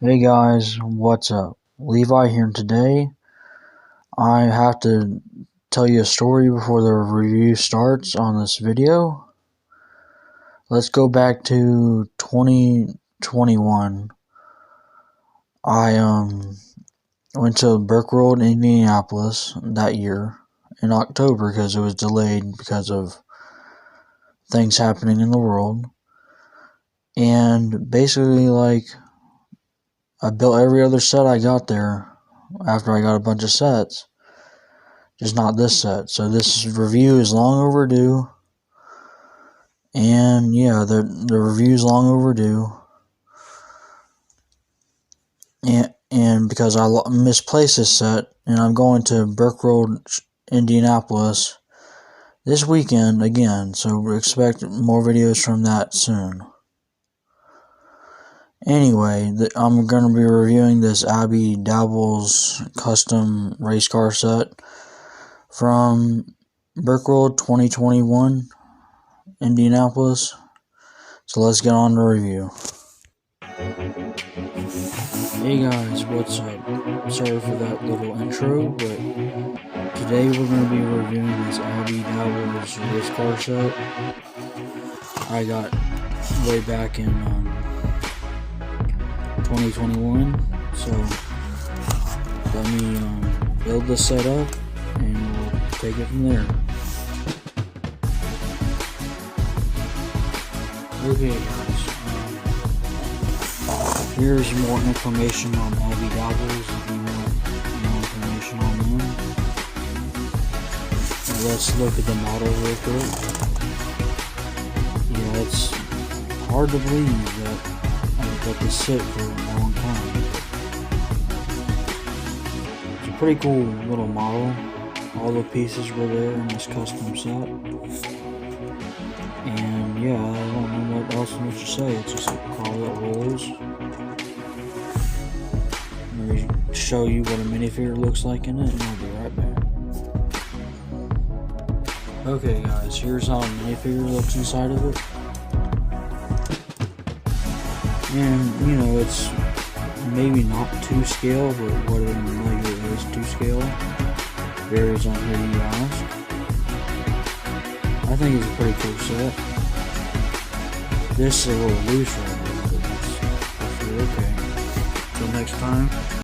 Hey guys, what's up? Levi here today. I have to tell you a story before the review starts on this video. Let's go back to 2021. I went to Brick World, Indianapolis that year in October because it was delayed because of things happening in the world. And basically, I built every other set I got there after I got a bunch of sets. Just not this set. So this review is long overdue. And yeah, the review is long overdue. And because I misplaced this set, and I'm going to Brick Road, Indianapolis this weekend again. So expect more videos from that soon. Anyway, I'm going to be reviewing this Abbie Dabbles custom race car set from Brick World 2021, Indianapolis. So let's get on the review. Hey guys, what's up? Sorry for that little intro, but today we're going to be reviewing this Abbie Dabbles race car set I got way back in 2021. So let me build this set up and we'll take it from there. Okay guys, here's more information on Abbie Dabbles if you want more information on them. Let's look at the model real quick. Yeah, it's hard to believe that I've let this sit for a long time. It's a pretty cool little model. All the pieces were there in this custom set. And yeah, I don't know what else to say. It's just a car that rolls. Let me show you what a minifigure looks like in it, and I'll be right back. Okay guys, here's how a minifigure looks inside of it. And you know, it's maybe not to scale, but what it really is to scale varies on who you ask. I think it's a pretty cool set. This is a little loose right now, but that's okay. Till next time.